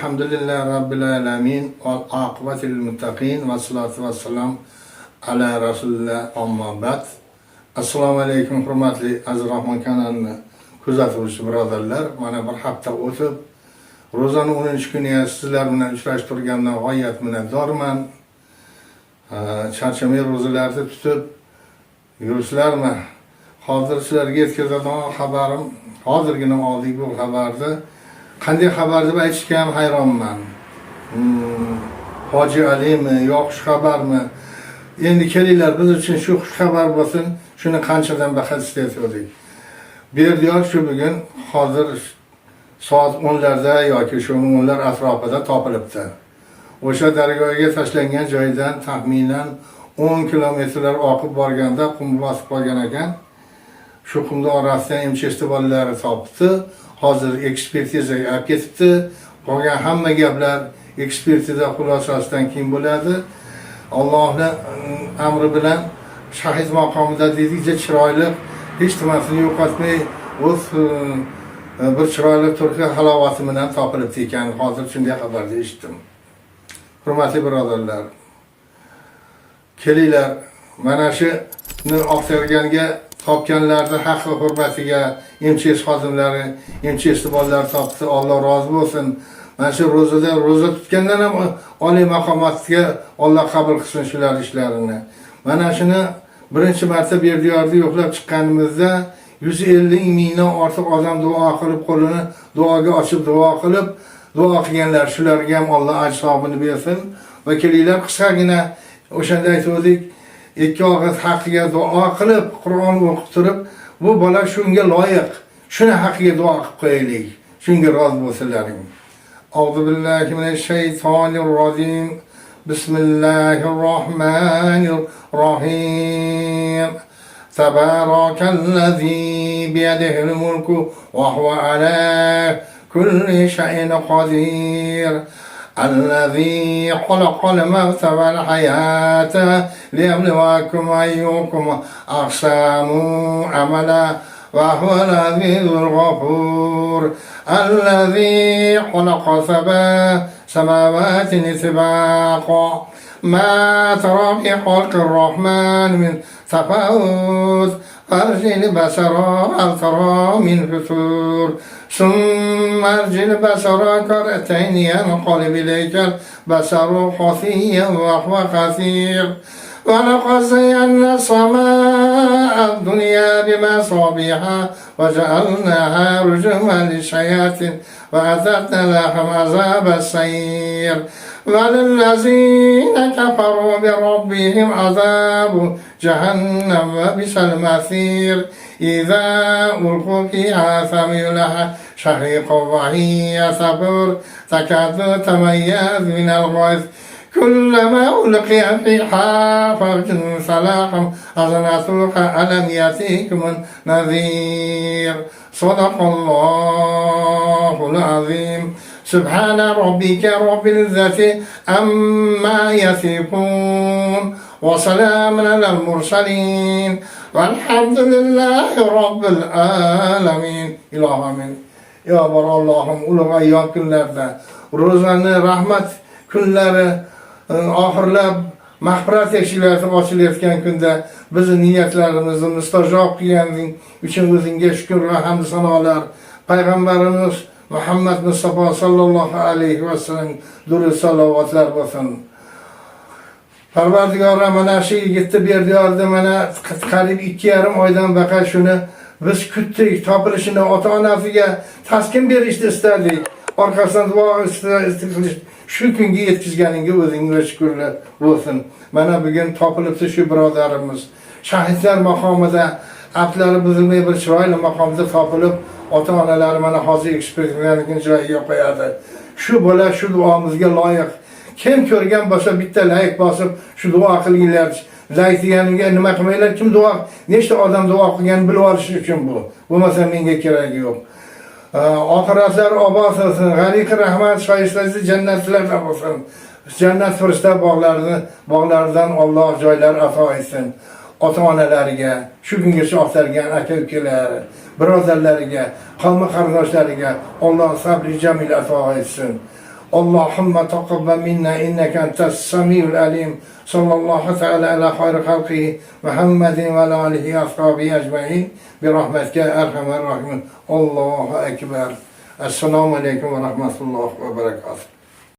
Elhamdülillah Rabbil Alemin ve akıbetil muttaqin ve salatu ve selam ala Resulullah amma ba'd. Assalamu alaikum hurmatli Aziz Rahman kanalini kuzatuvchi birodarlar. Mana bir hafta o'tib, ro'zani 13-kuniga sizlar bilan uchrashib turgandan g'oyat minnatdorman. Charchamay ro'zalarni tutib yuribsizlarmi? Hozir sizlarga yetkazadigan xabarim, hozirgina oldik bu xabarni. Qanday xabar deb aytishga ham hayronman. Hoji Alimi, yo'q xush xabarmi? Endi kelinglar, biz uchun shu xush xabar bo'lsin, shuni qanchadan bahs etdik. Berdiyor shu bugun hozir soat 10larda yoki shu 10lar atrofida topilibdi. O'sha daryoga tashlangan joydan taxminan 10 kilometrlar oqib borganda qum bosib qolgan ekan. Shu qumni orasidan MCHT bolalari topdi. Hozir ekspertizaga olib ketibdi. Qolgan hamma gaplar ekspertiza xulosasidan keyin bo'ladi. Allohning amri bilan shahid maqomida dedikcha chiroyli, hech nimasini yo'qotmay, o'z bir chiroyli turki halovati bilan topilibdi ekan. Hozir shunday xabarni eshitdim. Hurmatli birodarlar, kelinglar, mana shuni oqtarganga topganlarni haqqi hurmatiga MCHT xodimlari, MCHT bolalar topdi. Alloh rozi bo'lsin. Mana shu ro'za tutgandan ham oliy maqomatga Alloh qabul qilsin shular ishlarini. Mana shuni birinchi marta Berdiyorda yo'qlab chiqqanimizda 150 mingdan ortiq odam duo qilib, qo'lini duoga ochib duo qilib, duo qilganlar, shularga ham Alloh ajsobini bersin. Va kelinglar, qisqagina o'shanda aytdik, ikki og'iz haqqiga duo qilib, Qur'on o'qib turib, bu bola shunga loyiq, shuni haqqiga duo qilib qo'yaylik. Shunga rozi bo'lsinlaring. A'udhu billahi minash shaytonir rojim. Bismillahirrohmanirrohim. Tabarakalladzi biyadihil mulku wa huwa ala kulli shay'in qadir. الذي خلق الموت والحياة ليبلوكم أيكم أحسن عملا وهو العزيز الغفور الذي خلق سبع سماوات سباقا ما ترى في خلق الرحمن من تفاوت فارجع البصر هل ترى من فتور ثم ارجع البصر كرتين ينقلب إليك البصر خفيا وهو كثير ولقد زينا السماء الدنيا بمصابيح وجعلناها رجوما للشياطين وأعتدنا لهم عذاب السعير وللذين كفروا بربهم عذاب جهنم وبئس المصير إذا ألقوا فيها سمعوا لها شهيقا وهي تفور تكاد تميز من الغيظ كلما ألقي فيها فوج سلاحهم أظنتوها ألم يأتيكم نذير صدق الله العظيم. سبحان ربك رب العزة عما يصفون وسلام على المرسلين والحمد لله رب العالمين. İlahim. Ya Allah'ım ulu ayyam günlerde ro'zani rahmat kunlari oxirlab mag'firat eshiklarni ochilayotgan kunda bizni niyatlarimizni mustajob qilganing uchun o'zingga shukr va hamd sanolar. Payg'ambarimiz Muhammad Mustafa sallallohu alayhi va sallam durud salovatlar bo'lsin. Parvardigorim, mana shu yigitni Berdiyorda mana qariyb 2,5 oydan baqay shuni biz kutdik, topilishini ota-onasiga taskin berishni istadik. Orqasidan duo qilish, shu kunga yetkazganingga o'zingga shukrlar bo'lsin. Mana bugun topilibdi shu birodarimiz. Shahidlar maqomida, aftlari buzilmay bir chiroyli maqomda topilib, ota-onalari mana hozir ekspertlarning joyiga qo'yadi. Shu bola shu duomizga loyiq. Kim ko'rgan bo'lsa bitta layk bosib shu duo qilinglar. Layk deganiga nima qilmaylar? Kim duo, nechta odam duo qilgan bilib olish uchun bu. Bo'lmasa menga keragi yo'q. Oxiratlar obod bo'lsin. G'aniq rahmat shoyistasi jannatlarda bo'lsin. Jannat firishta bog'laridan Alloh joylar ato etsin. Ota-onalariga, shu kungacha oqtargan aka-ukalar, birodarlariga, qavm qarindoshlariga Alloh sabr jamil ato etsin. Allahümme taqabbal minna inneke entes samiul alim. Sallallahu teala ala hayri halqihi Muhammedin ve alihi ashabihi ecmaîn bi rahmetike erhamer rahimin. Allahu ekber. Esselamu aleyküm ve rahmetullah ve berekatuhu.